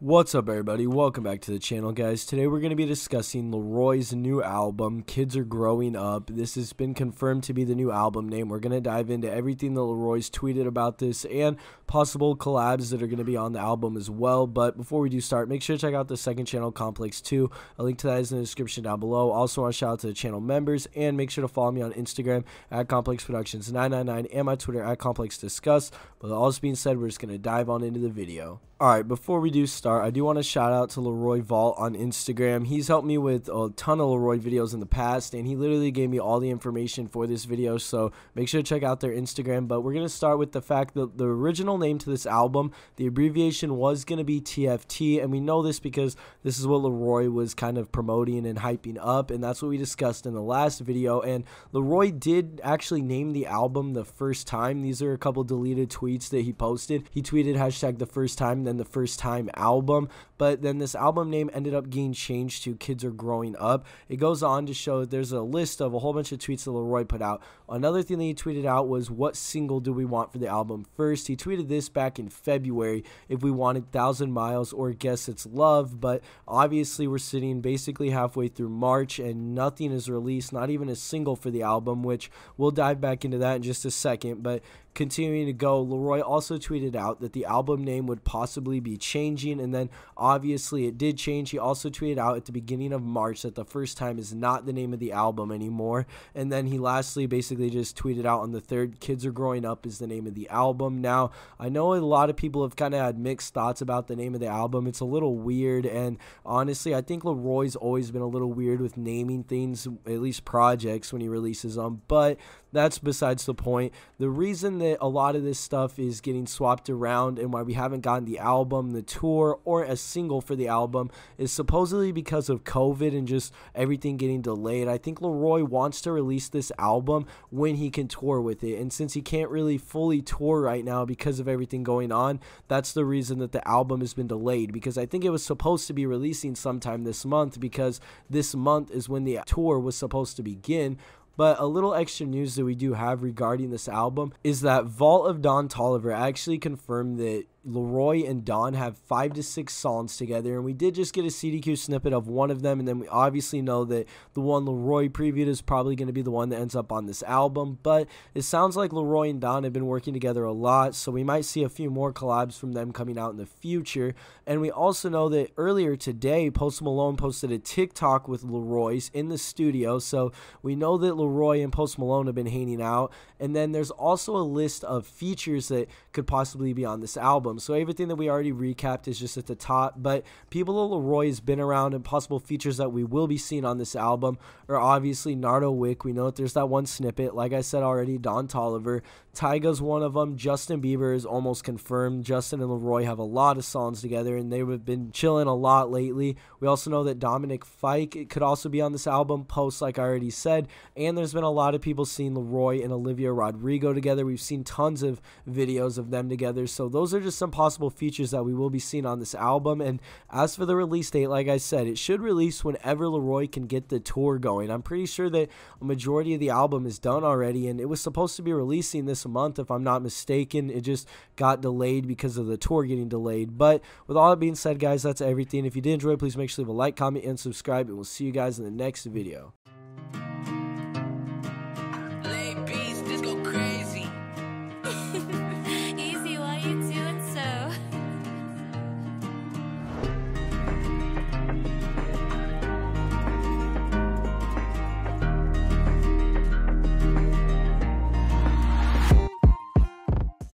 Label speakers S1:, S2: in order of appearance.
S1: What's up, everybody? Welcome back to the channel, guys. Today we're going to be discussing LAROI's new album, Kids Are Growing Up. This has been confirmed to be the new album name. We're going to dive into everything that LAROI's tweeted about this and possible collabs that are going to be on the album as well. But before we do start, make sure to check out the second channel, Complex 2. A link to that is in the description down below. Also want to shout out to the channel members and make sure to follow me on Instagram at ComplexProductions999 and my Twitter at ComplexDiscuss. But all this being said, we're just going to dive on into the video. Alright, before we do start, I do want to shout out to LAROI Vault on Instagram. He's helped me with a ton of LAROI videos in the past, and he literally gave me all the information for this video, so make sure to check out their Instagram. But we're going to start with the fact that the original name to this album, the abbreviation was going to be TFT, and we know this because this is what LAROI was kind of promoting and hyping up, and that's what we discussed in the last video. And LAROI did actually name the album the first time. These are a couple deleted tweets that he posted. He tweeted hashtag the first time, then the first time album, but then this album name ended up getting changed to Kids Are Growing Up. It goes on to show that there's a list of a whole bunch of tweets that LAROI put out. Another thing that he tweeted out was, what single do we want for the album first? He tweeted this back in February, if we wanted 1,000 Miles or Guess It's Love, but obviously we're sitting basically halfway through March and nothing is released, not even a single for the album, which we'll dive back into that in just a second. But continuing to go, LAROI also tweeted out that the album name would possibly be changing, and then obviously it did change. He also tweeted out at the beginning of March that the first time is not the name of the album anymore, and then he lastly basically just tweeted out on the 3rd, Kids Are Growing Up is the name of the album. Now, I know a lot of people have kind of had mixed thoughts about the name of the album. It's a little weird, and honestly, I think LAROI's always been a little weird with naming things, at least projects, when he releases them, but that's besides the point. The reason that a lot of this stuff is getting swapped around and why we haven't gotten the album, the tour, or a single for the album is supposedly because of COVID and just everything getting delayed. I think LAROI wants to release this album when he can tour with it, and since he can't really fully tour right now because of everything going on, that's the reason that the album has been delayed, because I think it was supposed to be releasing sometime this month, because this month is when the tour was supposed to begin. But a little extra news that we do have regarding this album is that Vault of Don Toliver actually confirmed that LAROI and Don have 5 to 6 songs together, and we did just get a CDQ snippet of one of them, and then we obviously know that the one LAROI previewed is probably going to be the one that ends up on this album. But it sounds like LAROI and Don have been working together a lot, so we might see a few more collabs from them coming out in the future. And we also know that earlier today, Post Malone posted a TikTok with LAROI's in the studio, so we know that LAROI and Post Malone have been hanging out. And then there's also a list of features that could possibly be on this album. So everything that we already recapped is just at the top, but people that LAROI has been around, and possible features that we will be seeing on this album are obviously Nardo Wick. We know that there's that one snippet. Like I said already, Don Toliver. Tyga's one of them. Justin Bieber is almost confirmed. Justin and LAROI have a lot of songs together, and they have been chilling a lot lately. We also know that Dominic Fike could also be on this album, Post, like I already said, and there's been a lot of people seeing LAROI and Olivia Rodrigo together. We've seen tons of videos of them together, so those are just some possible features that we will be seeing on this album. And as for the release date, like I said, it should release whenever LAROI can get the tour going. I'm pretty sure that a majority of the album is done already, and it was supposed to be releasing this month, if I'm not mistaken. It just got delayed because of the tour getting delayed. But with all that being said, guys, that's everything. If you did enjoy, please make sure to leave a like, comment, and subscribe, and we'll see you guys in the next video.